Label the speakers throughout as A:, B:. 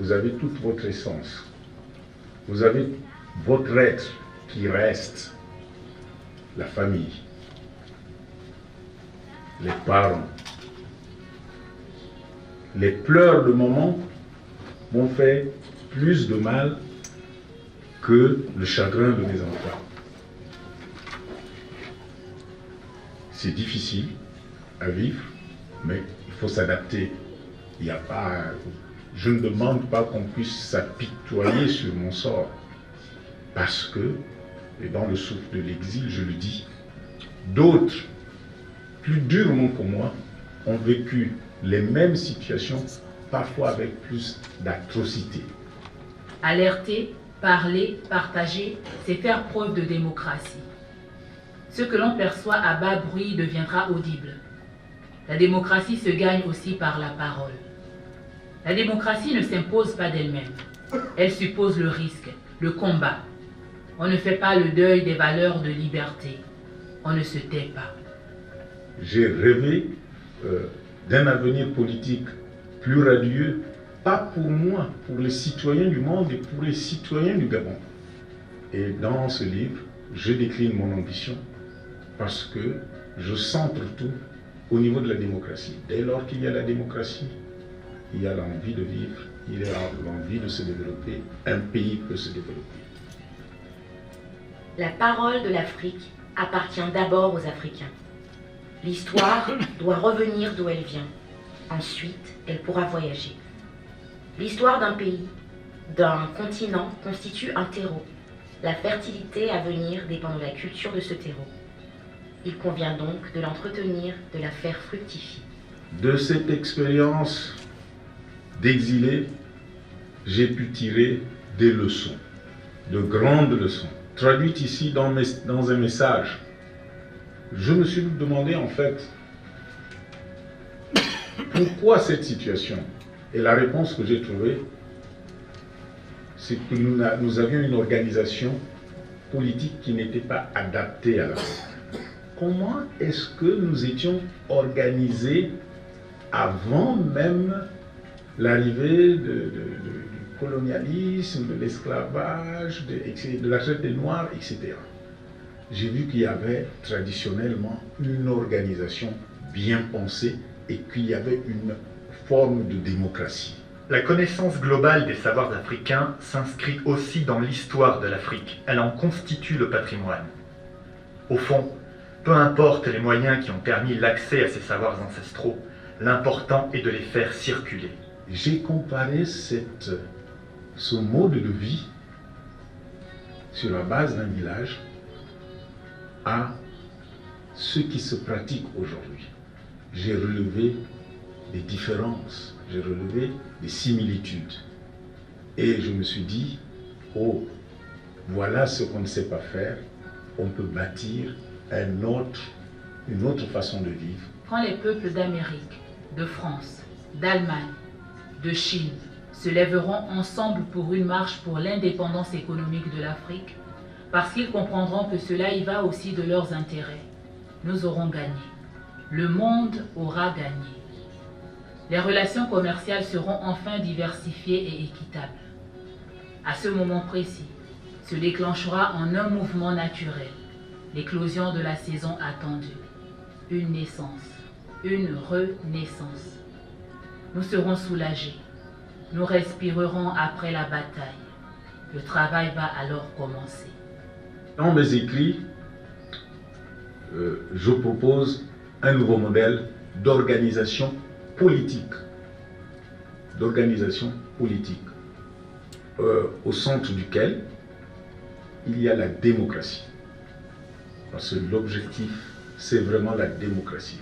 A: vous avez toute votre essence. Vous avez votre être qui reste, la famille, les parents. Les pleurs de maman m'ont fait plus de mal que le chagrin de mes enfants. C'est difficile à vivre, mais il faut s'adapter. Il n'y a pas, je ne demande pas qu'on puisse s'apitoyer sur mon sort, parce que, et dans le souffle de l'exil, je le dis, d'autres, plus durement que moi, ont vécu les mêmes situations, parfois avec plus d'atrocité.
B: Alerter, parler, partager, c'est faire preuve de démocratie. Ce que l'on perçoit à bas bruit deviendra audible. La démocratie se gagne aussi par la parole. La démocratie ne s'impose pas d'elle-même. Elle suppose le risque, le combat. On ne fait pas le deuil des valeurs de liberté. On ne se tait pas.
A: J'ai rêvé d'un avenir politique plus radieux, pas pour moi, pour les citoyens du monde et pour les citoyens du Gabon. Et dans ce livre, je décline mon ambition parce que je centre tout au niveau de la démocratie. Dès lors qu'il y a la démocratie, il y a l'envie de vivre, il y a l'envie de se développer, un pays peut se développer.
C: La parole de l'Afrique appartient d'abord aux Africains. L'histoire doit revenir d'où elle vient. Ensuite, elle pourra voyager. L'histoire d'un pays, d'un continent constitue un terreau. La fertilité à venir dépend de la culture de ce terreau. Il convient donc de l'entretenir, de la faire fructifier.
A: De cette expérience d'exilé, j'ai pu tirer des leçons, de grandes leçons, traduites ici dans un message. Je me suis demandé en fait, pourquoi cette situation? Et la réponse que j'ai trouvée, c'est que nous avions une organisation politique qui n'était pas adaptée à l'Afrique. Comment est-ce que nous étions organisés avant même l'arrivée du colonialisme, de l'esclavage, de la traite des Noirs, etc. J'ai vu qu'il y avait traditionnellement une organisation bien pensée et qu'il y avait une forme de démocratie.
D: La connaissance globale des savoirs africains s'inscrit aussi dans l'histoire de l'Afrique. Elle en constitue le patrimoine. Au fond, peu importe les moyens qui ont permis l'accès à ces savoirs ancestraux, l'important est de les faire circuler.
A: J'ai comparé ce mode de vie sur la base d'un village à ce qui se pratique aujourd'hui. J'ai relevé des différences, j'ai relevé des similitudes. Et je me suis dit, oh, voilà ce qu'on ne sait pas faire, on peut bâtir une autre façon de vivre.
B: Quand les peuples d'Amérique, de France, d'Allemagne, de Chine se lèveront ensemble pour une marche pour l'indépendance économique de l'Afrique, parce qu'ils comprendront que cela y va aussi de leurs intérêts, nous aurons gagné. Le monde aura gagné. Les relations commerciales seront enfin diversifiées et équitables. À ce moment précis, se déclenchera en un mouvement naturel l'éclosion de la saison attendue, une naissance, une renaissance. Nous serons soulagés, nous respirerons après la bataille. Le travail va alors commencer.
A: Dans mes écrits, je propose un nouveau modèle d'organisation politique. Au centre duquel il y a la démocratie. Parce que l'objectif, c'est vraiment la démocratie.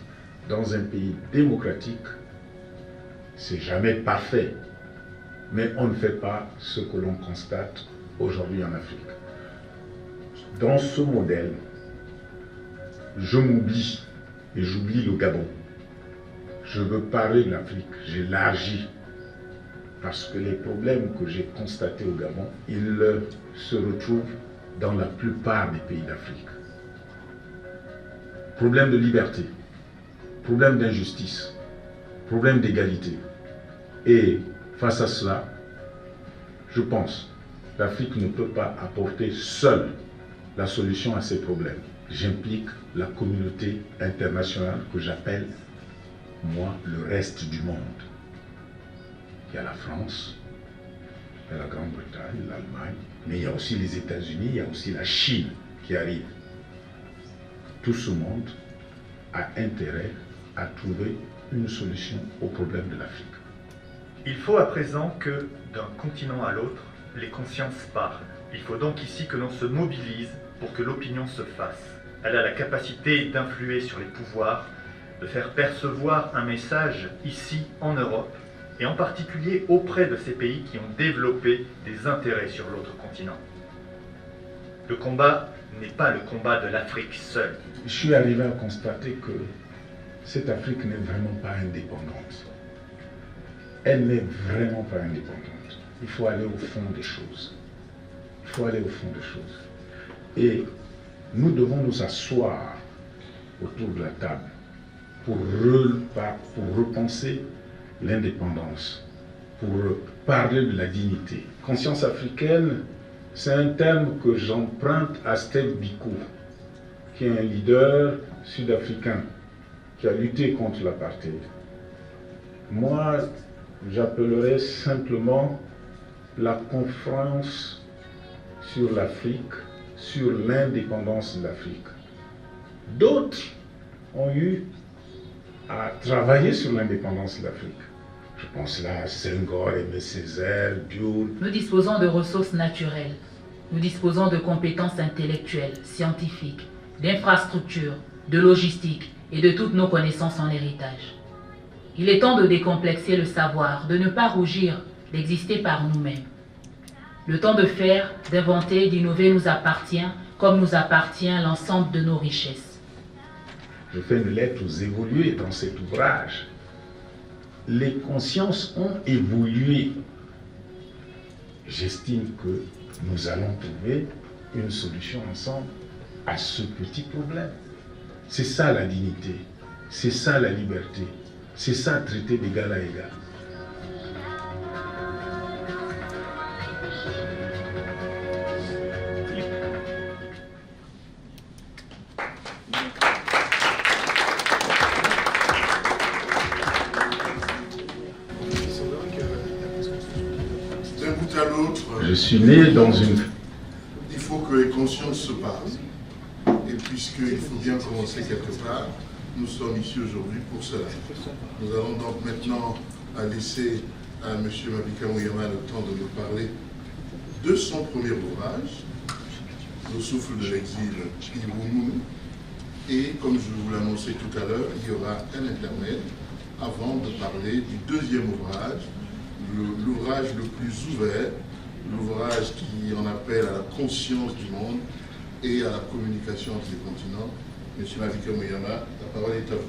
A: Dans un pays démocratique, c'est jamais parfait, mais on ne fait pas ce que l'on constate aujourd'hui en Afrique. Dans ce modèle, je m'oublie et j'oublie le Gabon. Je veux parler de l'Afrique, j'élargis, parce que les problèmes que j'ai constatés au Gabon, ils se retrouvent dans la plupart des pays d'Afrique. Problème de liberté, problème d'injustice, problème d'égalité. Et face à cela, Je pense que l'Afrique ne peut pas apporter seule la solution à ces problèmes. J'implique la communauté internationale que j'appelle, moi, le reste du monde. Il y a la France, il y a la Grande-Bretagne, l'Allemagne, mais il y a aussi les États-Unis, il y a aussi la Chine qui arrive. Tout ce monde a intérêt à trouver une solution au problème de l'Afrique.
D: Il faut à présent que, d'un continent à l'autre, les consciences parlent. Il faut donc ici que l'on se mobilise pour que l'opinion se fasse. Elle a la capacité d'influer sur les pouvoirs, de faire percevoir un message ici en Europe, et en particulier auprès de ces pays qui ont développé des intérêts sur l'autre continent. Le combat n'est pas le combat de l'Afrique seule.
A: Je suis arrivé à constater que cette Afrique n'est vraiment pas indépendante. Elle n'est vraiment pas indépendante. Il faut aller au fond des choses. Il faut aller au fond des choses. Et nous devons nous asseoir autour de la table pour repenser l'indépendance, pour parler de la dignité. Conscience africaine, c'est un terme que j'emprunte à Steve Biko, qui est un leader sud-africain qui a lutté contre l'apartheid. Moi, j'appellerais simplement la conférence sur l'Afrique, sur l'indépendance de l'Afrique. D'autres ont eu à travailler sur l'indépendance de l'Afrique. Je pense là à Senghor, Aimé Césaire, Diouf.
B: Nous disposons de ressources naturelles. Nous disposons de compétences intellectuelles, scientifiques, d'infrastructures, de logistique et de toutes nos connaissances en héritage. Il est temps de décomplexer le savoir, de ne pas rougir, d'exister par nous-mêmes. Le temps de faire, d'inventer, d'innover nous appartient, comme nous appartient l'ensemble de nos richesses.
A: Je fais une lettre aux évolués dans cet ouvrage. Les consciences ont évolué. J'estime que nous allons trouver une solution ensemble à ce petit problème. C'est ça la dignité, c'est ça la liberté, c'est ça traiter d'égal à égal.
E: D'un bout à l'autre,
A: Je suis né dans une...
E: il faut que les consciences se parlent. Et puisqu'il faut bien commencer quelque part, nous sommes ici aujourd'hui pour cela. Nous allons donc maintenant laisser à M. Mabika Mouyiama le temps de nous parler de son premier ouvrage, Le souffle de l'exil Iwoumoun. Et comme je vous l'annonçais tout à l'heure, il y aura un intermède avant de parler du deuxième ouvrage, l'ouvrage le plus ouvert, l'ouvrage qui en appelle à la conscience du monde et à la communication entre les continents. Monsieur Mabika Mouyiama, la parole est à vous.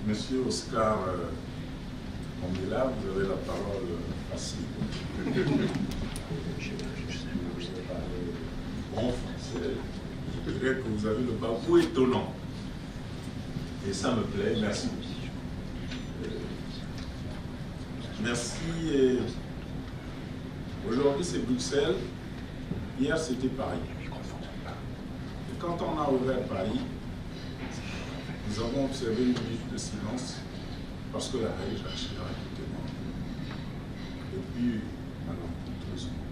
A: Monsieur Oscar Ondela, vous avez la parole facile. Vous parlez bon français. Je dirais que vous avez le babou étonnant. Et ça me plaît, merci. Merci. Aujourd'hui c'est Bruxelles, hier c'était Paris. Et quand on a ouvert Paris, nous avons observé une minute de silence parce que la reine Jacques Chirac était morte. Et puis, malencontreusement,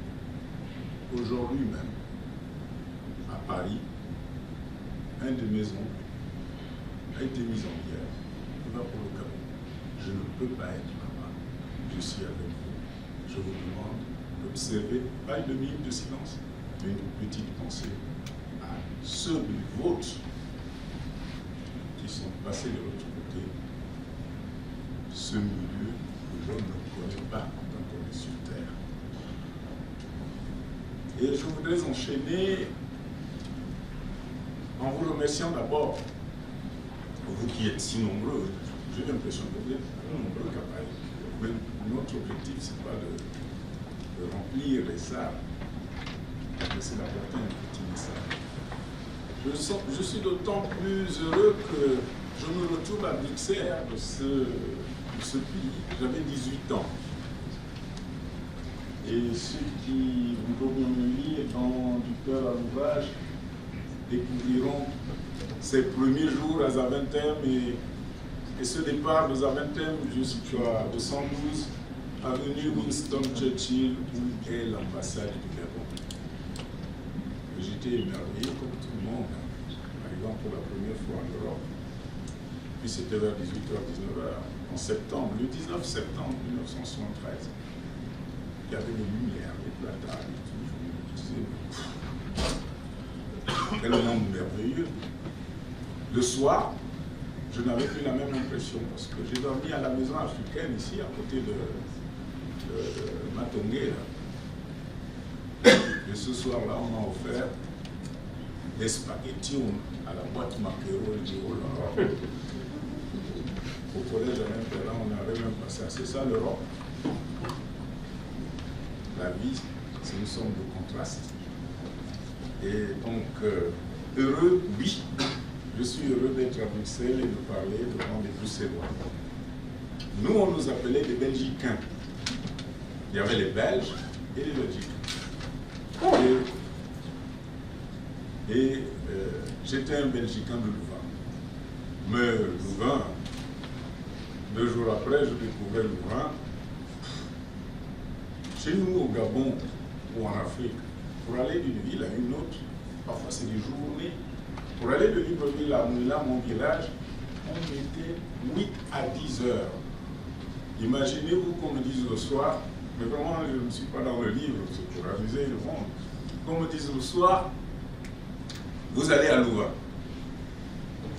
A: aujourd'hui même, à Paris, un de mes oncles a été mis en guerre. Il va pour le Gabon. Je ne peux pas être là-bas. Je suis avec vous. Je vous demande d'observer, pas une minute de silence, mais une petite pensée à ceux du vôtre qui sont passés de l'autre côté, ce milieu que l'on ne connaît pas tant qu'on est sur Terre. Et je voudrais enchaîner en vous remerciant d'abord, vous qui êtes si nombreux. J'ai l'impression que vous êtes plus nombreux qu'à Paris. Mais notre objectif, ce n'est pas de remplir les salles, mais c'est d'apporter un petit message.
F: Je suis d'autant plus heureux que je me retrouve à Bruxelles de ce pays. J'avais 18 ans. Et ceux qui voudront me lire dans Du cœur à l'ouvrage découvriront ses premiers jours à Zaventem et ce départ de Zaventem jusqu'à 212, avenue Winston Churchill, où est l'ambassade du Gabon. J'étais émerveillé comme tout le monde, arrivant pour la première fois en Europe. Puis c'était vers 18h-19h, en septembre, le 19 septembre 1973. Il y avait des lumières, des platanes et tout. Je me disais, quel monde merveilleux. Le soir, je n'avais plus la même impression parce que j'ai dormi à la maison africaine ici, à côté de Matongé. Et ce soir-là, on m'a offert des spaghettis à la boîte Maquero et Giro. Au collège à l'intérieur, on avait même passé. C'est ça l'Europe. La vie, c'est une somme de contrastes. Et donc, heureux, oui, je suis heureux d'être à Bruxelles et de parler devant des Bruxellois. Nous, on nous appelait des Belgicains. Il y avait les Belges et les Belgicains. Et j'étais un Belgicain de Louvain. Mais Louvain, 2 jours après, je découvrais Louvain. Chez nous, au Gabon ou en Afrique, pour aller d'une ville à une autre, parfois c'est des journées. Pour aller de Libreville à Moula, mon village, on mettait 8 à 10 heures. Imaginez-vous qu'on me dise le soir, mais vraiment je ne suis pas dans le livre, c'est pour amuser le monde, qu'on me dise le soir, vous allez à Louvain.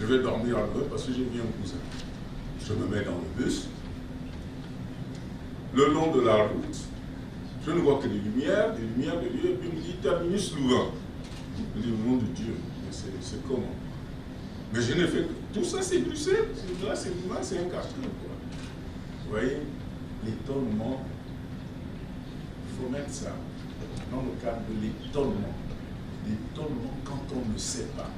F: Je vais dormir à Louvain parce que j'ai vu un cousin. Je me mets dans le bus. Le long de la route, je ne vois que des lumières de lieu, et puis il me dit terminus Louvain. Je me dis, au nom de Dieu, c'est comment? Mais je n'ai fait que tout ça, c'est Bruxelles, là, c'est Louvain, c'est un quartier, quoi. Vous voyez, l'étonnement, il faut mettre ça dans le cadre de l'étonnement. L'étonnement quand on ne sait pas.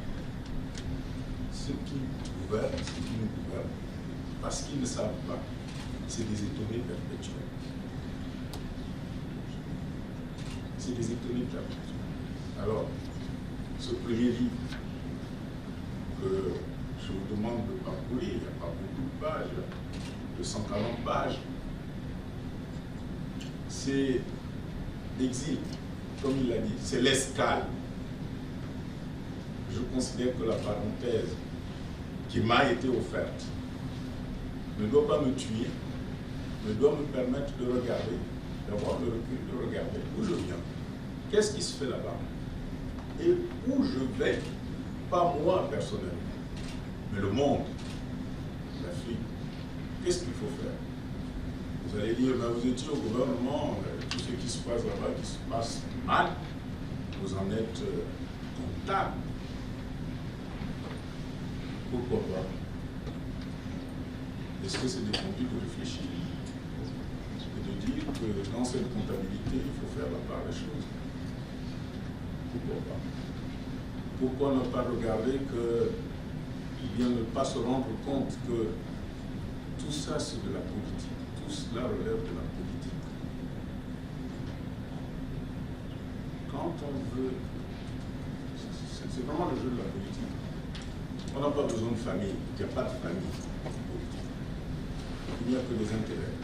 F: Ceux qui gouvernent, ceux qui nous gouvernent, parce qu'ils ne savent pas, c'est des étonnés perpétuels. C'est des étonnés perpétuels. Alors, ce premier livre que je vous demande de parcourir, il n'y a pas beaucoup de pages, de 140 pages, c'est l'exil, comme il l'a dit, c'est l'escale. Je considère que la parenthèse qui m'a été offerte ne doit pas me tuer, mais doit me permettre de regarder, d'avoir le recul, de regarder où je viens, qu'est-ce qui se fait là-bas, et où je vais, pas moi personnellement, mais le monde, l'Afrique. Qu'est-ce qu'il faut faire? Vous allez dire, ben, vous étiez au gouvernement, tout ce qui se passe là-bas, qui se passe mal, vous en êtes comptable. Pourquoi pas? Est-ce que c'est défendu de réfléchir et de dire que dans cette comptabilité, il faut faire la part des choses? Pourquoi pas? Pourquoi ne pas regarder que, ou bien ne pas se rendre compte que tout ça c'est de la politique, tout cela relève de la politique. Quand on veut, c'est vraiment le jeu de la politique. On n'a pas besoin de famille, il n'y a pas de famille politique. Il n'y a que des intérêts.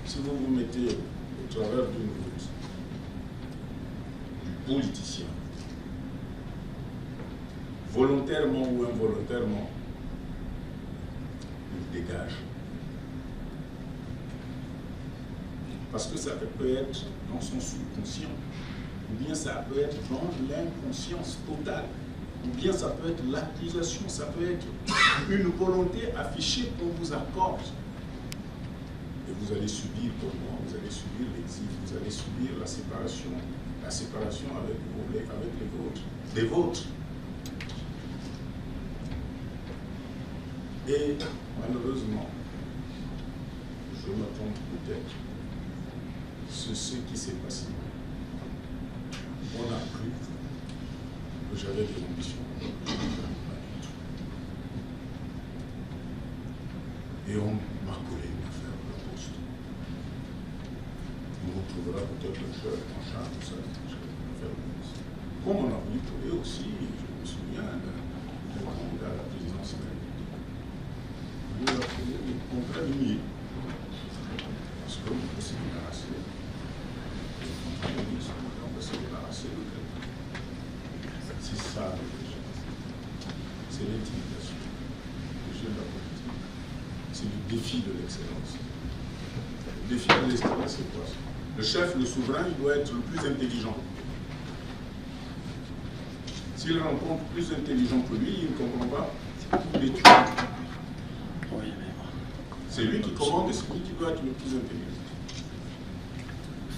F: Si vous vous mettez au travers d'une route du politicien, volontairement ou involontairement, il dégage. Parce que ça peut être dans son subconscient, ou bien ça peut être dans l'inconscience totale, ou bien ça peut être l'accusation, ça peut être une volonté affichée qu'on vous accorde. Et vous allez subir comme moi, vous allez subir l'exil, vous allez subir la séparation avec les vôtres, des vôtres. Et malheureusement, je me trompe peut-être, c'est ce qui s'est passé. On a cru que j'avais des ambitions. Et on m'a collé une affaire à la poste. On retrouvera peut-être le chef, machin, tout ça. Comme on a voulu coller aussi, je me souviens d'un candidat à la présidence de la République. On a fait le contrat minier. Parce qu'on peut se débarrasser. Le contrat minier, on peut se débarrasser de quelqu'un. C'est ça le jeu. C'est l'intimidation. Le jeu de la politique. C'est le défi de l'excellence. Le défi de l'excellence, c'est quoi? Le chef, le souverain, il doit être le plus intelligent. S'il rencontre plus intelligent que lui, il ne comprend pas, il est tué. C'est lui qui commande et c'est lui qui doit être le plus intelligent.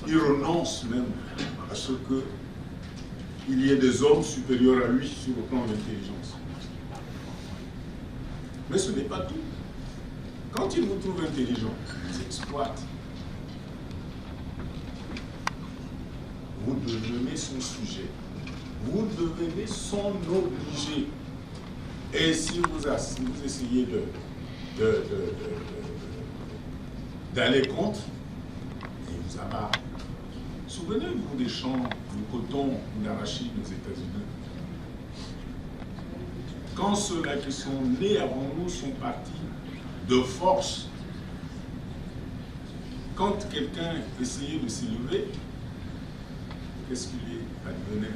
F: Il renonce même à ce qu'il y ait des hommes supérieurs à lui sur le plan de l'intelligence. Mais ce n'est pas tout. Quand il vous trouve intelligent, il vous exploite. Vous devenez son sujet. Vous devenez son obligé. Et si vous essayez d'aller contre, il vous abat. Souvenez-vous des champs de coton ou d'arachide aux États-Unis. Quand ceux-là qui sont nés avant nous sont partis de force, quand quelqu'un essayait de s'élever, qu'est-ce qu'il advenait?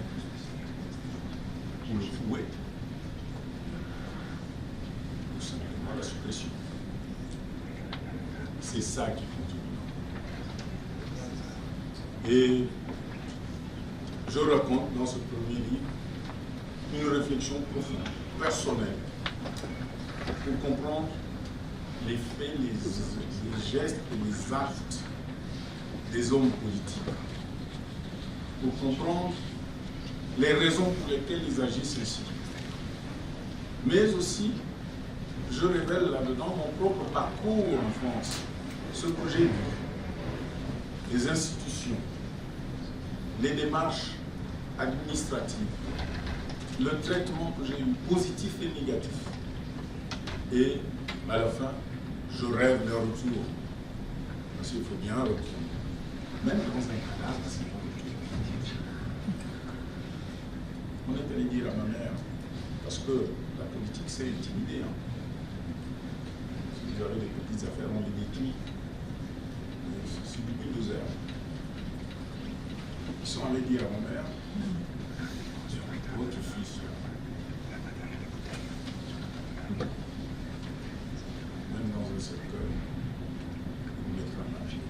F: On le fouet. Tout simplement la suppression. C'est ça qui continue. Et je raconte dans ce premier livre une réflexion profonde, personnelle, pour comprendre les faits, les gestes et les actes des hommes politiques. Pour comprendre les raisons pour lesquelles ils agissent ainsi. Mais aussi, je révèle là-dedans mon propre parcours en France, ce que j'ai vu, les institutions, les démarches administratives, le traitement que j'ai eu, positif et négatif. Et à la fin, je rêve d'un retour. Parce qu'il faut bien retourner. Même dans un cadavre, c'est un retour. On est allé dire à ma mère, parce que la politique c'est intimidé. Hein. Si vous avez des petites affaires, on les détruit. C'est du bulldozer. Ils sont allés dire à ma mère, votre fils, même dans un secteur, vous mettra un pied.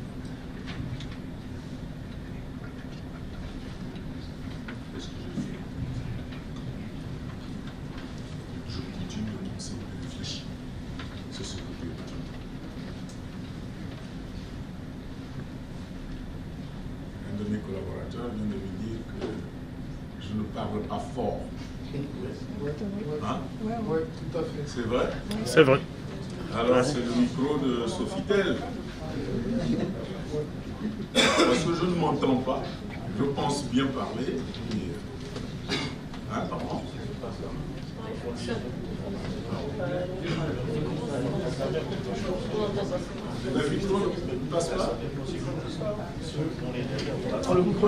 F: Qu'est-ce que j'ai fait? Je continue de penser, de réfléchir. C'est ce que Dieu m'a dit. Un de mes collaborateurs vient de me dire que je ne parle pas fort. Hein?
E: Oui, tout à fait.
F: C'est vrai?
G: C'est vrai.
F: Alors c'est le micro de Sofitel. Parce que je ne m'entends pas. Je pense bien parler. Et... Hein, pardon? Le micro ne passe pas?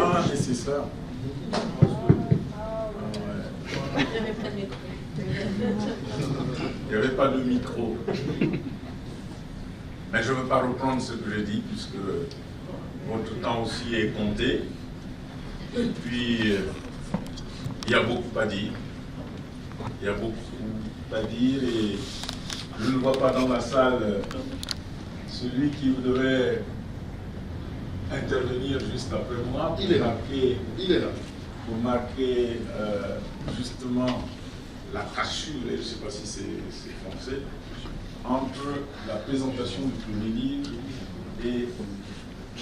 F: Ah, mais c'est ça. Il n'y avait pas de micro. Mais je ne veux pas reprendre ce que j'ai dit, puisque votre temps aussi est compté. Et puis, il y a beaucoup à dire. Il y a beaucoup à dire et je ne vois pas dans la salle celui qui devait intervenir juste après moi.
E: Il est là. Il est là.
F: Pour marquer justement la cassure, je ne sais pas si c'est français, entre la présentation du premier livre et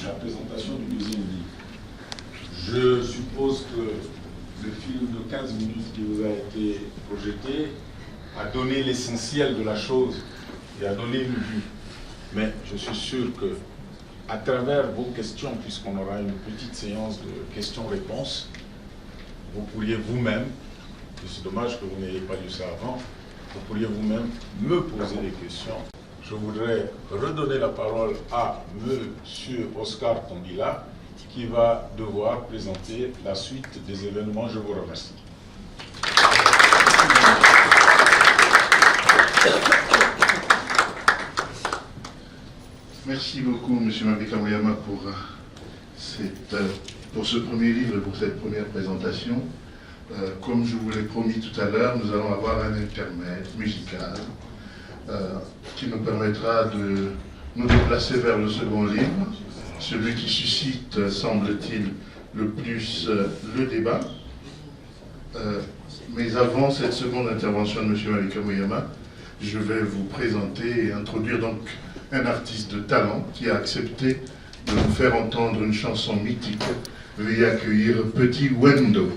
F: la présentation du deuxième livre. Je suppose que le film de 15 minutes qui vous a été projeté a donné l'essentiel de la chose et a donné une vue. Mais je suis sûr que à travers vos questions, puisqu'on aura une petite séance de questions-réponses, vous pourriez vous-même C'est dommage que vous n'ayez pas lu ça avant. Vous pourriez vous-même me poser des questions. Je voudrais redonner la parole à M. Oscar Tombila, qui va devoir présenter la suite des événements. Je vous remercie.
E: Merci beaucoup, M. Mabika Mouyama, pour ce premier livre et pour cette première présentation. Comme je vous l'ai promis tout à l'heure, nous allons avoir un intermède musical qui nous permettra de nous déplacer vers le second livre, celui qui suscite, semble-t-il, le plus le débat. Mais avant cette seconde intervention de M. Mabika Mouyama, je vais vous présenter et introduire donc un artiste de talent qui a accepté de nous faire entendre une chanson mythique. Veuillez accueillir Petit Wendo.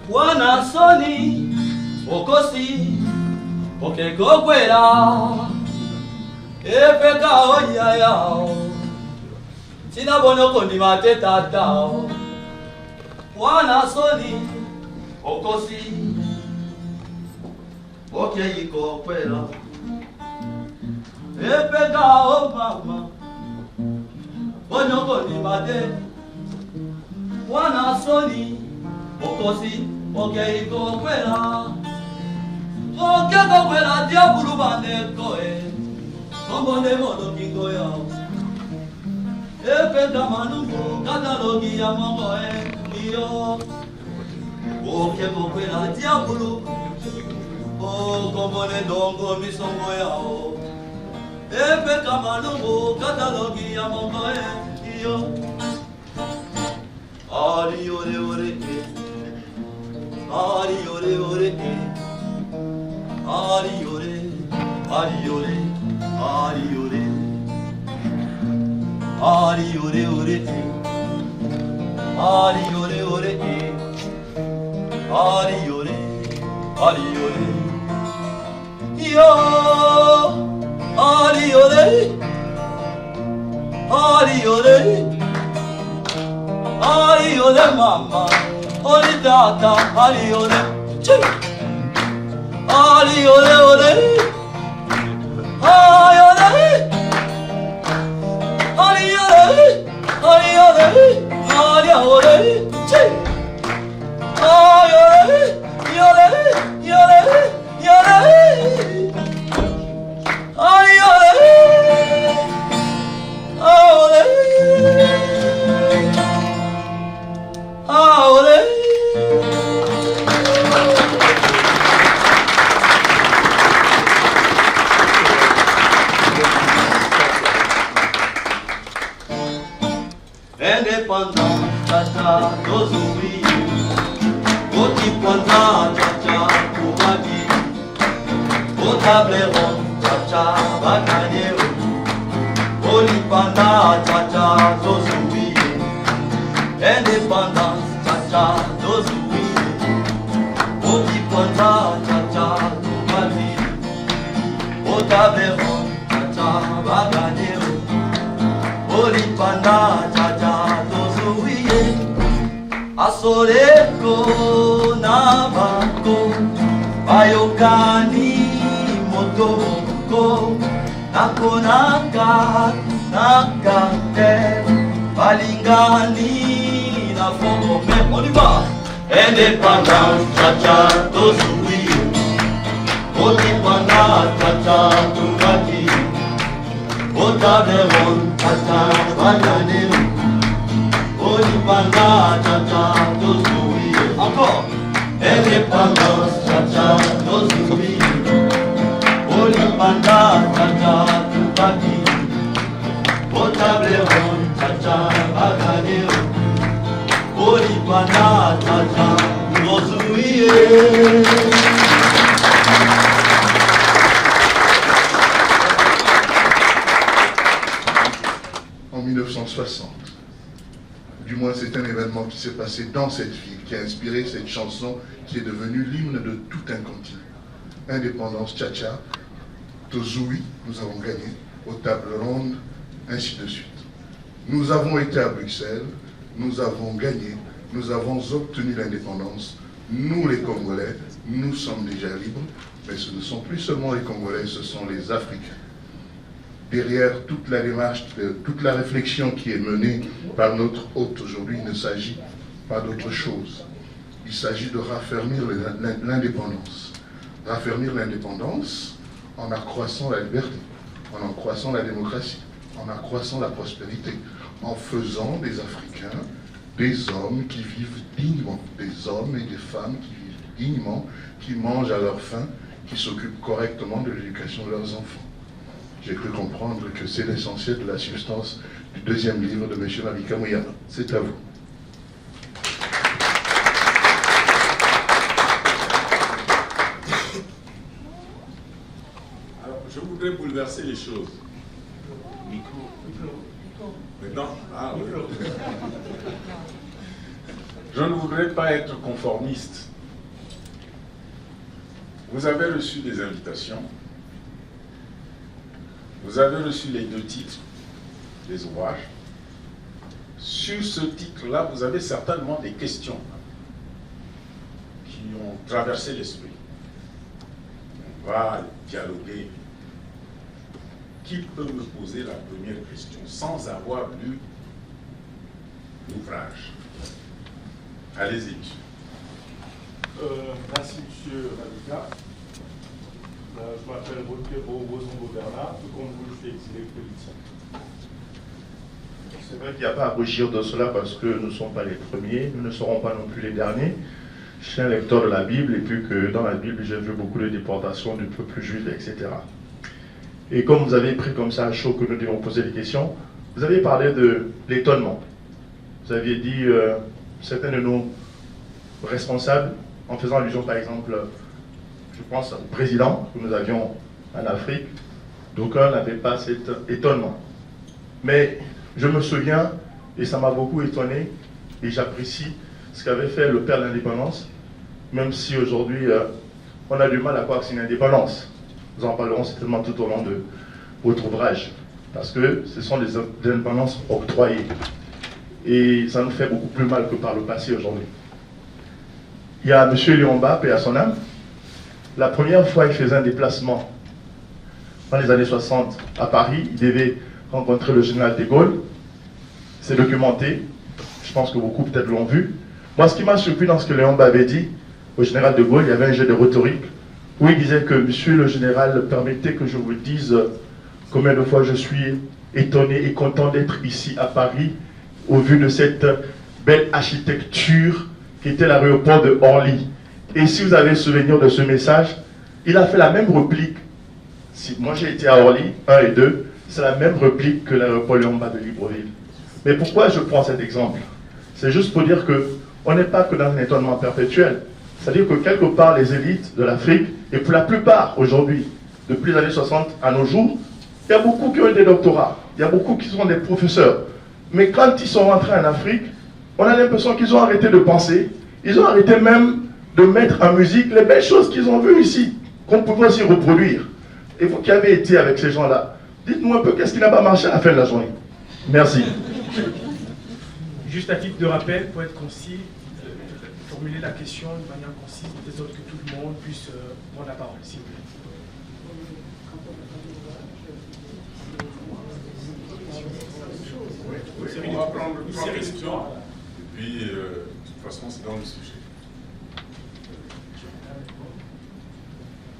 G: Wana soni okosi okekogwera epeka oyaya tina bonoko ni mate tata wana soni okosi okeyikokwera epeka o mama bonoko ni mate wana soni okosi okeyikokwera okekogwera diabulu bandekoe kombone modokingo yao epeka manungo katalogi ya mongoe iyo okekogwera diabulu kombone dongo misongo yao epeka manungo katalogi ya mongoe iyo ari ore ore ari ore ore ari ore ari ore ari ore ari ore ore ari ore ore ari ore ari ore yo ari ore ari ore ari ore mama ore tata ari ore ari ore ore ay ore ari ore ay ore ay ore ay ore yore yore yore ay ore ore ore indépendant, tata, dozui, oti kwanza, tata, kubaki, otableron, tata, bakanyero, olipanda, tata, dozui, indépendant, tata, dozui, oti kwanza, tata, kubaki, otableron, tata, bakanyero, olipanda, tata, asoreko na bako bayokani motoko nakonaka nakate balingani na fongo me on y va indépendance chacha tozui otipanda chacha tungaki otaberon chacha balane Olipanda, cha-cha, dozui. Encore. Indépendance, cha-cha, dozui. Olipanda, cha-cha, tubaki. Otableron, cha-cha, baganero. Olipanda, cha-cha, dozui.
E: En 1960, du moins c'est c'est un événement qui s'est passé dans cette ville, qui a inspiré cette chanson qui est devenue l'hymne de tout un continent. Indépendance, Tcha-Tcha, Tozui, nous avons gagné, aux tables rondes, ainsi de suite. Nous avons été à Bruxelles, nous avons gagné, nous avons obtenu l'indépendance. Nous, les Congolais, nous sommes déjà libres, mais ce ne sont plus seulement les Congolais, ce sont les Africains. Derrière toute la démarche, toute la réflexion qui est menée par notre hôte aujourd'hui, il ne s'agit pas d'autre chose. Il s'agit de raffermir l'indépendance. Raffermir l'indépendance en accroissant la liberté, en accroissant la démocratie, en accroissant la prospérité, en faisant des Africains des hommes qui vivent dignement, des hommes et des femmes qui vivent dignement, qui mangent à leur faim, qui s'occupent correctement de l'éducation de leurs enfants. J'ai cru comprendre que c'est l'essentiel de la substance du deuxième livre de M. Mabika Muyama. C'est à vous.
F: Alors, je voudrais bouleverser les choses. Maintenant, ah, oui. Je ne voudrais pas être conformiste. Vous avez reçu des invitations. Vous avez reçu les 2 titres des ouvrages. Sur ce titre-là, vous avez certainement des questions qui ont traversé l'esprit. On va dialoguer. Qui peut me poser la première question sans avoir lu l'ouvrage? Allez-y.
H: Merci, monsieur Mabika. Je m'appelle Bozombo Bernard, tout comme vous, je suis exilé politicien.
I: C'est vrai qu'il n'y a pas à rougir de cela parce que nous ne sommes pas les premiers, nous ne serons pas non plus les derniers. Je suis un lecteur de la Bible et puis que dans la Bible, j'ai vu beaucoup de déportations du peuple juif, etc. Et comme vous avez pris comme ça à chaud que nous devons poser des questions, vous avez parlé de l'étonnement. Vous aviez dit certains de nos responsables, en faisant allusion par exemple, je pense au président que nous avions en Afrique, d'aucuns n'avaient pas cet étonnement. Mais je me souviens, et ça m'a beaucoup étonné, et j'apprécie ce qu'avait fait le père de l'indépendance, même si aujourd'hui on a du mal à croire que c'est une indépendance. Nous en parlerons certainement tout au long de votre ouvrage, parce que ce sont des indépendances octroyées. Et ça nous fait beaucoup plus mal que par le passé aujourd'hui. Il y a M. Liomba, paix à son âme. La première fois, il faisait un déplacement dans les années 60 à Paris. Il devait rencontrer le général de Gaulle. C'est documenté. Je pense que beaucoup peut-être l'ont vu. Moi, ce qui m'a surpris dans ce que Liomba avait dit au général de Gaulle, il y avait un jeu de rhétorique où il disait que, monsieur le général, permettez que je vous dise combien de fois je suis étonné et content d'être ici à Paris au vu de cette belle architecture qui était l'aéroport de Orly. Et si vous avez souvenir de ce message, il a fait la même réplique. Si moi j'ai été à Orly, 1 et 2, c'est la même réplique que l'aéroport Liomba de Libreville. Mais pourquoi je prends cet exemple? C'est juste pour dire qu'on n'est pas que dans un étonnement perpétuel. C'est-à-dire que quelque part, les élites de l'Afrique, et pour la plupart aujourd'hui, depuis les années 60 à nos jours, il y a beaucoup qui ont eu des doctorats, il y a beaucoup qui sont des professeurs. Mais quand ils sont rentrés en Afrique, on a l'impression qu'ils ont arrêté de penser, ils ont arrêté même de mettre en musique les belles choses qu'ils ont vues ici, qu'on pouvait aussi reproduire. Et vous qui avez été avec ces gens-là, dites-moi un peu qu'est-ce qui n'a pas marché à la fin de la journée. Merci.
H: Juste à titre de rappel, pour être concis, formuler la question de manière concise, de sorte que tout le monde puisse prendre la parole, s'il vous plaît.
F: On va prendre 3 questions, et puis de toute façon c'est dans le sujet.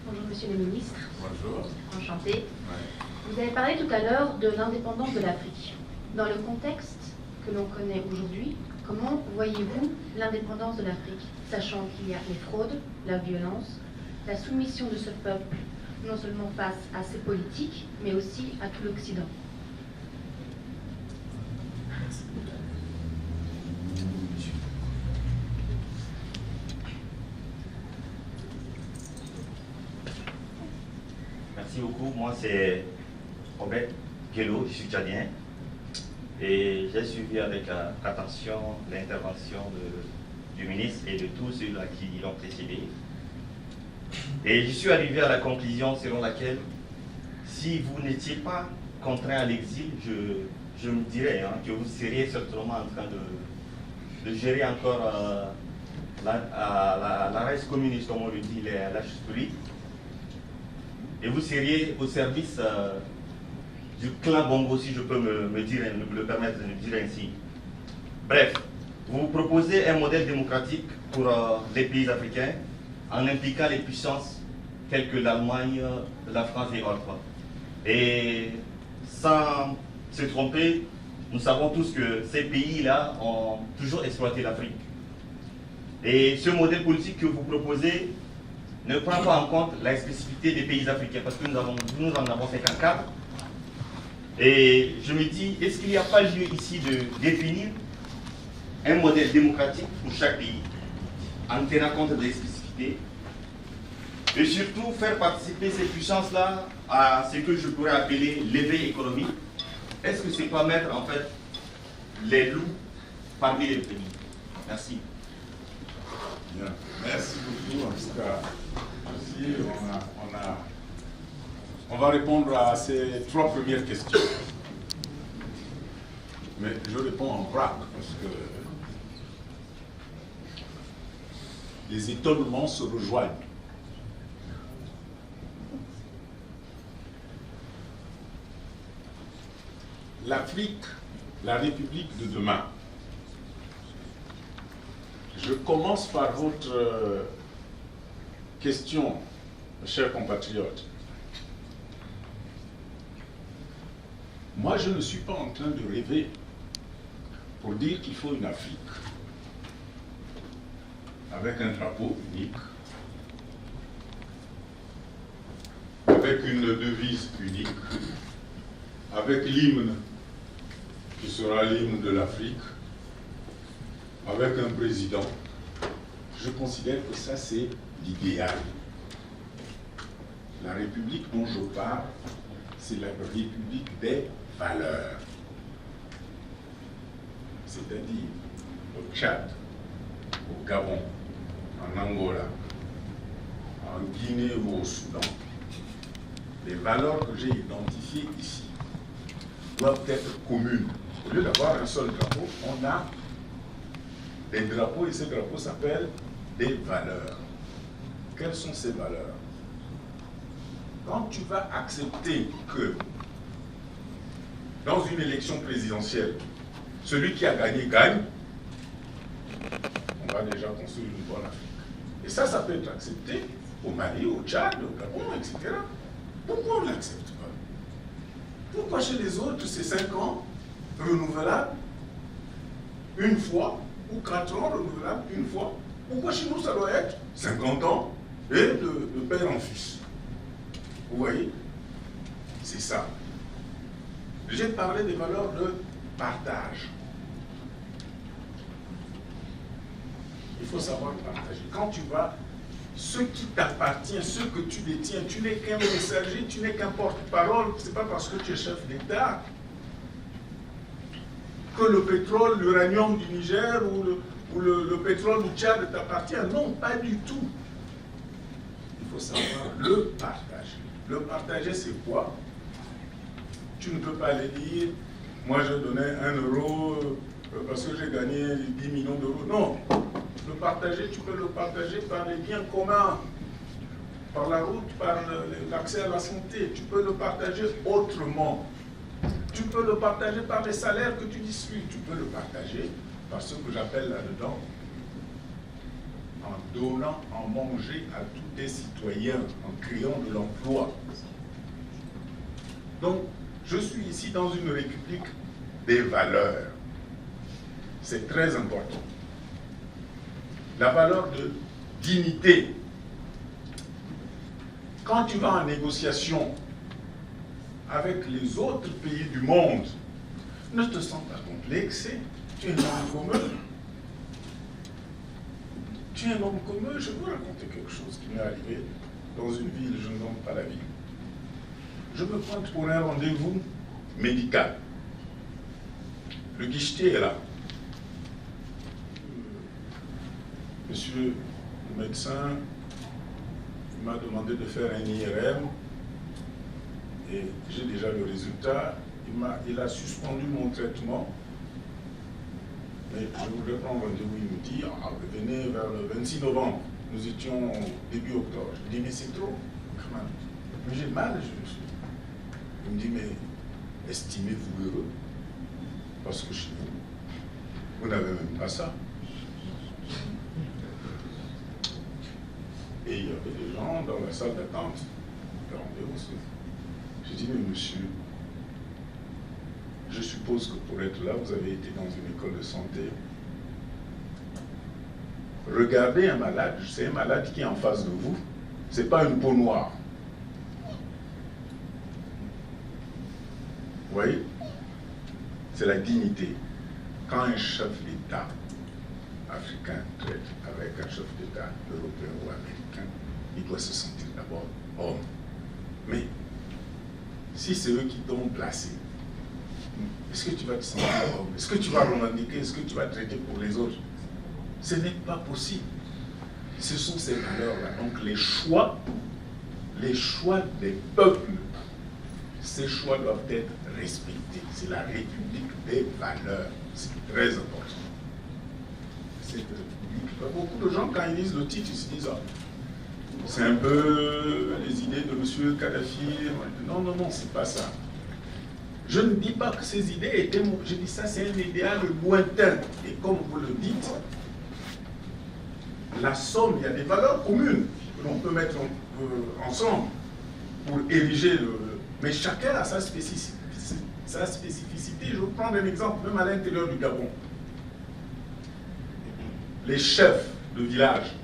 J: Bonjour Monsieur le Ministre.
F: Bonjour.
J: Enchanté.
F: Ouais.
J: Vous avez parlé tout à l'heure de l'indépendance de l'Afrique. Dans le contexte que l'on connaît aujourd'hui, comment voyez-vous l'indépendance de l'Afrique, sachant qu'il y a les fraudes, la violence, la soumission de ce peuple, non seulement face à ses politiques, mais aussi à tout l'Occident?
K: Merci beaucoup. Moi, c'est Robert Guélo, je suis tchadien.
G: Et j'ai suivi avec attention l'intervention du ministre et de tous ceux-là qui l'ont précédé. Et je suis arrivé à la conclusion selon laquelle, si vous n'étiez pas contraint à l'exil, je me dirais que vous seriez certainement en train de gérer encore la race communiste, comme on le dit, la choustouri. Et vous seriez au service du clan Bongo, si je peux me permettre de me dire ainsi. Bref, vous proposez un modèle démocratique pour les pays africains en impliquant les puissances telles que l'Allemagne, la France et autres. Et sans se tromper, nous savons tous que ces pays-là ont toujours exploité l'Afrique. Et ce modèle politique que vous proposez ne prend pas en compte la spécificité des pays africains, parce que nous en avons 54. Et je me dis, est-ce qu'il n'y a pas lieu ici de définir un modèle démocratique pour chaque pays, en tenant compte des spécificités, et surtout faire participer ces puissances-là à ce que je pourrais appeler l'éveil économique? Est-ce que ce n'est pas mettre en fait les loups parmi les pays? Merci.
F: Bien. Merci beaucoup. En tout cas, merci. On va répondre à ces 3 premières questions. Mais je réponds en vrac parce que les étonnements se rejoignent. L'Afrique, la République de demain. Je commence par votre question, chers compatriotes. Moi, je ne suis pas en train de rêver pour dire qu'il faut une Afrique avec un drapeau unique, avec une devise unique, avec l'hymne qui sera l'hymne de l'Afrique, avec un président. Je considère que ça, c'est l'idéal. La République dont je parle, c'est la République des valeurs. C'est-à-dire au Tchad, au Gabon, en Angola, en Guinée ou au Soudan. Les valeurs que j'ai identifiées ici doivent être communes. Au lieu d'avoir un seul drapeau, on a des drapeaux et ces drapeaux s'appellent des valeurs. Quelles sont ces valeurs? Quand tu vas accepter que dans une élection présidentielle, celui qui a gagné gagne, on va déjà construire une bonne Afrique. Et ça peut être accepté au Mali, au Tchad, au Gabon, etc. Pourquoi on ne l'accepte pas? Pourquoi chez les autres, c'est 5 ans renouvelables une fois, ou 4 ans renouvelables une fois? Pourquoi chez nous, ça doit être 50 ans et de père en fils? Vous voyez? C'est ça. J'ai parlé des valeurs de partage. Il faut savoir partager. Quand tu vas, ce qui t'appartient, ce que tu détiens, tu n'es qu'un messager, tu n'es qu'un porte-parole. Ce n'est pas parce que tu es chef d'État que le pétrole, l'uranium du Niger ou le pétrole du Tchad t'appartient. Non, pas du tout. Il faut savoir le partager. Le partager, c'est quoi? Tu ne peux pas aller dire, moi je donnais 1 euro parce que j'ai gagné 10 millions d'euros. Non. Le partager, tu peux le partager par les biens communs, par la route, par l'accès à la santé. Tu peux le partager autrement. Tu peux le partager par les salaires que tu distribues. Tu peux le partager par ce que j'appelle là-dedans, en donnant à manger à tous les citoyens, en créant de l'emploi. Donc, je suis ici dans une république des valeurs. C'est très important. La valeur de dignité. Quand tu vas en négociation avec les autres pays du monde, ne te sens pas complexé. Tu es un homme commun. Tu es un homme commun. Je vais vous raconter quelque chose qui m'est arrivé dans une ville, je ne donne pas la ville. Je me pointe pour un rendez-vous médical. Le guichetier est là. Monsieur le médecin m'a demandé de faire un IRM et j'ai déjà le résultat. Il a suspendu mon traitement. Mais je voudrais prendre rendez-vous. Il me dit, ah, venez vers le 26 novembre. Nous étions début octobre. Je dis, mais c'est trop. Mais j'ai mal. Il me dit, mais estimez-vous heureux? Parce que chez vous n'avez même pas ça. Et il y avait des gens dans la salle d'attente. J'ai dit, mais monsieur, je suppose que pour être là, vous avez été dans une école de santé. Regardez un malade, c'est un malade qui est en face de vous. Ce n'est pas une peau noire. Vous voyez? C'est la dignité. Quand un chef d'État africain traite avec un chef d'État européen ou américain, il doit se sentir d'abord homme. Mais si c'est eux qui t'ont placé, est-ce que tu vas te sentir homme? Est-ce que tu vas revendiquer? Est-ce que tu vas traiter pour les autres? Ce n'est pas possible. Ce sont ces valeurs-là. Donc les choix des peuples, ces choix doivent être respectés. C'est la République des valeurs. C'est très important. Cette République. Beaucoup de gens, quand ils lisent le titre, ils se disent ah, c'est un peu les idées de M. Kadhafi. Non, non, non, c'est pas ça. Je ne dis pas que ces idées étaient... Je dis ça, c'est un idéal lointain. Et comme vous le dites, la somme, il y a des valeurs communes que l'on peut mettre ensemble pour ériger le... Mais chacun a sa spécificité. Je vais prendre un exemple, même à l'intérieur du Gabon. Les chefs de village,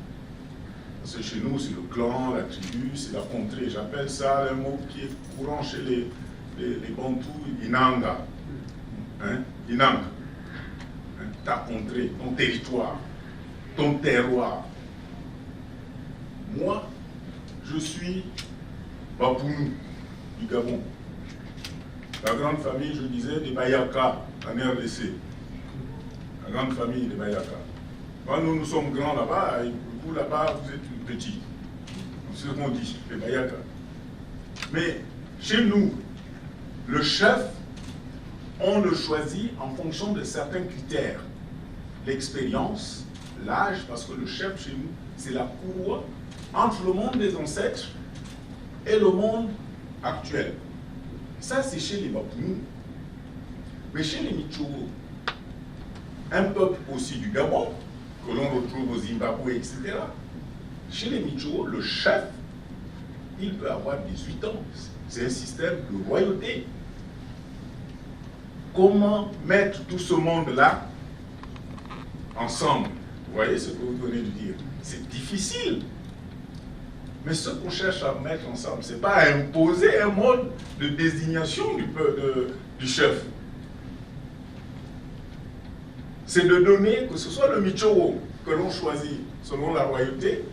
F: parce que chez nous, c'est le clan, la tribu, c'est la contrée. J'appelle ça un mot qui est courant chez les Bantous, Inanga. Hein? Inanga. Hein? Ta contrée, ton territoire, ton terroir. Moi, je suis Bapounou du Gabon. La grande famille, je disais, des Bayaka en RDC. La grande famille des Bayaka. Quand nous sommes grands là-bas, et vous là-bas, vous êtes petits. C'est ce qu'on dit, les Bayaka. Mais chez nous, le chef, on le choisit en fonction de certains critères. L'expérience, l'âge, parce que le chef chez nous, c'est la courroie entre le monde des ancêtres et le monde actuel. Ça, c'est chez les Bapounou. Mais chez les Michoro, un peuple aussi du Gabon, que l'on retrouve au Zimbabwe, etc. Chez les Michoro, le chef, il peut avoir 18 ans. C'est un système de royauté. Comment mettre tout ce monde-là ensemble? Vous voyez ce que vous venez de dire? C'est difficile. Mais ce qu'on cherche à mettre ensemble, ce n'est pas à imposer un mode de désignation du chef. C'est de donner, que ce soit le Michoro que l'on choisit selon la royauté,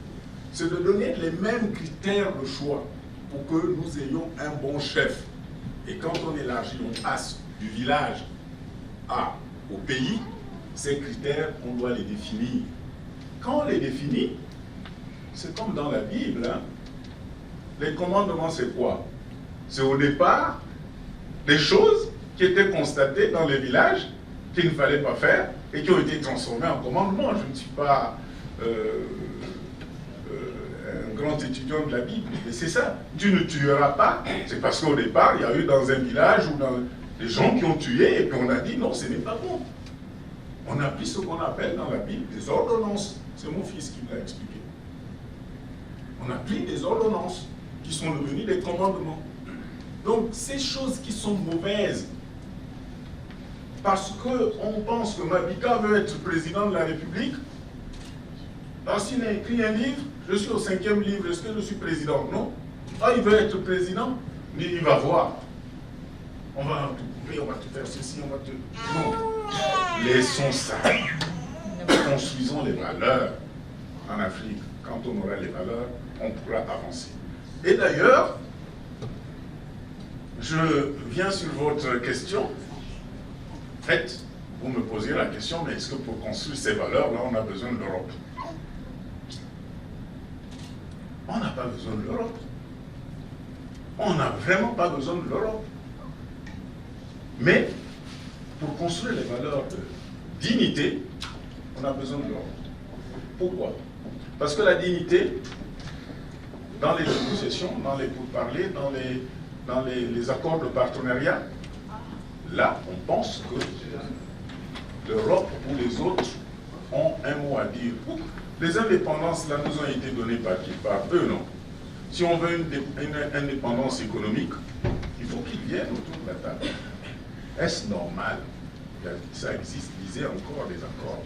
F: c'est de donner les mêmes critères de choix pour que nous ayons un bon chef. Et quand on élargit, on passe du village au pays, ces critères, on doit les définir. Quand on les définit, c'est comme dans la Bible, hein. Les commandements, c'est quoi? C'est au départ des choses qui étaient constatées dans les villages qu'il ne fallait pas faire et qui ont été transformées en commandements. Je ne suis pas un grand étudiant de la Bible, mais c'est ça. Tu ne tueras pas. C'est parce qu'au départ, il y a eu dans un village ou dans des gens qui ont tué et puis on a dit non, ce n'est pas bon. On a pris ce qu'on appelle dans la Bible des ordonnances. C'est mon fils qui me l'a expliqué. On a pris des ordonnances qui sont devenues des commandements. Donc, ces choses qui sont mauvaises, parce qu'on pense que Mabika veut être président de la République, parce qu'il a écrit un livre, je suis au 5e livre, est-ce que je suis président? Non. Ah, il veut être président, mais il va voir. On va tout couper, on va te faire ceci, on va te... Non. Laissons ça. Construisons les valeurs en Afrique. Quand on aura les valeurs, on pourra avancer. Et d'ailleurs, je viens sur votre question. En fait,
A: vous me posez la question, mais est-ce que pour construire ces valeurs-là, on a besoin de l'Europe? On n'a pas besoin de l'Europe. On n'a vraiment pas besoin de l'Europe. Mais, pour construire les valeurs de dignité, on a besoin de l'Europe. Pourquoi? Parce que la dignité, dans les négociations, dans les pourparlers, dans les accords de partenariat, là, on pense que l'Europe ou les autres ont un mot à dire. Les indépendances, là, nous ont été données par qui? Par eux, non? Si on veut une indépendance économique, il faut qu'ils viennent autour de la table. Est-ce normal? Ça existe, lisez encore des accords.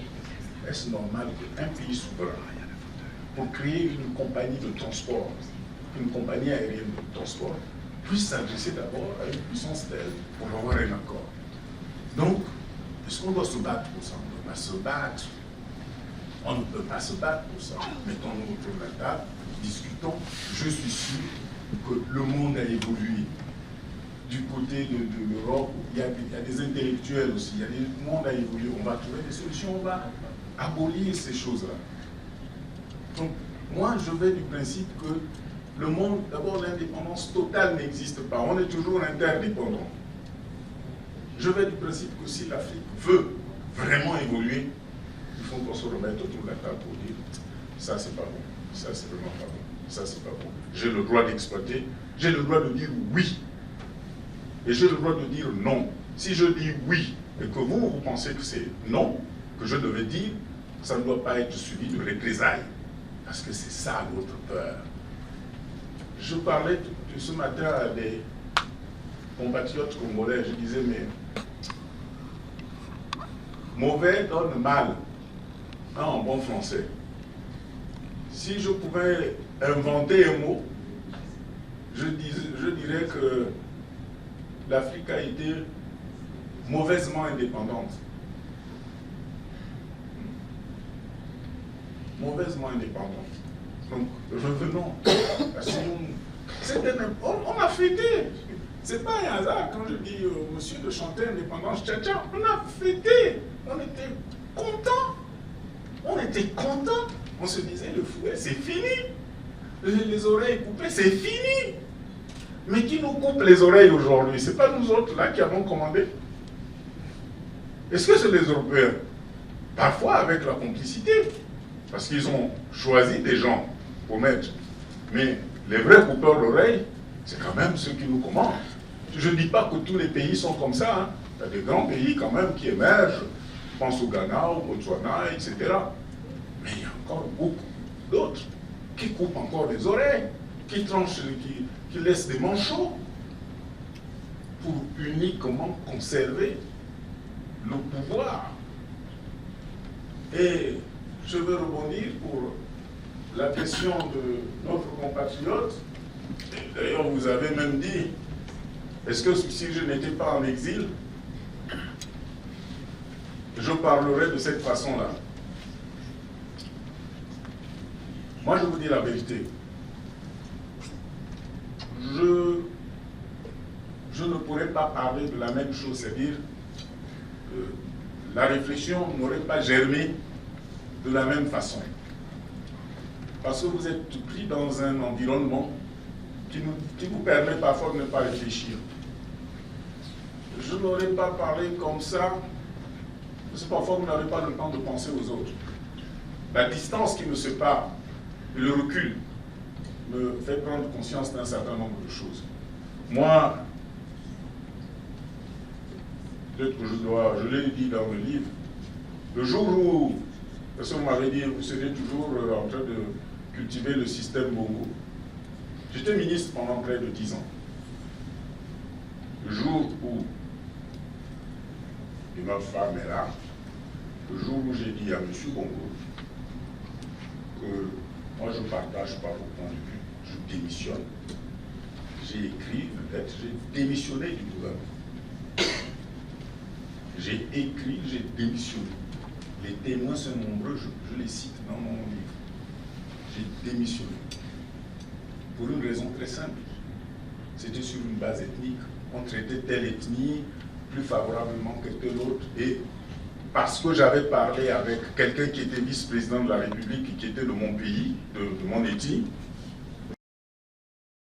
A: Est-ce normal qu'un pays souverain, pour créer une compagnie de transport, une compagnie aérienne de transport, puisse s'adresser d'abord à une puissance telle pour avoir un accord? Donc, est-ce qu'on doit se battre pour ça? On ne peut pas se battre. On ne peut pas se battre pour ça. Mettons-nous autour de la table, discutons. Je suis sûr que le monde a évolué. Du côté de l'Europe, il y a des intellectuels aussi, le monde a évolué. On va trouver des solutions, on va abolir ces choses-là. Donc, moi, je vais du principe que le monde, d'abord, l'indépendance totale n'existe pas. On est toujours interdépendant. Je vais du principe que si l'Afrique veut vraiment évoluer, il faut qu'on se remette autour de la table pour dire ça c'est pas bon, ça c'est vraiment pas bon, ça c'est pas bon. J'ai le droit d'exploiter, j'ai le droit de dire oui. Et j'ai le droit de dire non. Si je dis oui et que vous pensez que c'est non, que je devais dire, ça ne doit pas être suivi de représailles. Parce que c'est ça l'autre peur. Je parlais ce matin à des compatriotes congolais, je disais, mais mauvais donne mal, hein, en bon français. Si je pouvais inventer un mot, je dirais que l'Afrique a été mauvaisement indépendante. Mauvaisement indépendante. Donc, revenons. On a fêté. C'est pas un hasard quand je dis monsieur de chanter indépendance, tcha-tcha. On a fêté. On était contents. On était contents. On se disait, le fouet, c'est fini. Les oreilles coupées, c'est fini. Mais qui nous coupe les oreilles aujourd'hui? Ce n'est pas nous autres là qui avons commandé. Est-ce que c'est les Européens? Parfois avec la complicité. Parce qu'ils ont choisi des gens pour mettre. Mais les vrais coupeurs d'oreilles, c'est quand même ceux qui nous commandent. Je ne dis pas que tous les pays sont comme ça. Hein. Il y a des grands pays quand même qui émergent. Je pense au Ghana, au Botswana, etc. Mais il y a encore beaucoup d'autres qui coupent encore les oreilles, qui tranchent, qui laissent des manchots pour uniquement conserver le pouvoir. Et je veux rebondir pour la question de notre compatriote. D'ailleurs, vous avez même dit, est-ce que si je n'étais pas en exil, je parlerais de cette façon-là? Moi, je vous dis la vérité. Je ne pourrais pas parler de la même chose, c'est-à-dire que la réflexion n'aurait pas germé de la même façon. Parce que vous êtes pris dans un environnement qui vous permet parfois de ne pas réfléchir. Je n'aurais pas parlé comme ça, parce que parfois vous n'avez pas le temps de penser aux autres. La distance qui me sépare et le recul me fait prendre conscience d'un certain nombre de choses. Moi, peut-être que je l'ai dit dans le livre, le jour où, parce que vous m'avez dit, vous serez toujours en train de cultiver le système Bongo. J'étais ministre pendant près de 10 ans. Le jour où, et ma femme est là, le jour où j'ai dit à M. Bongo que moi je ne partage pas vos points de vue, je démissionne. J'ai écrit une lettre, j'ai démissionné du gouvernement. J'ai écrit, j'ai démissionné. Les témoins sont nombreux, je les cite dans mon livre. J'ai démissionné. Pour une raison très simple. C'était sur une base ethnique. On traitait telle ethnie plus favorablement que telle autre. Et
F: parce que j'avais parlé avec quelqu'un qui était vice-président de la République et qui était de mon pays, de mon État,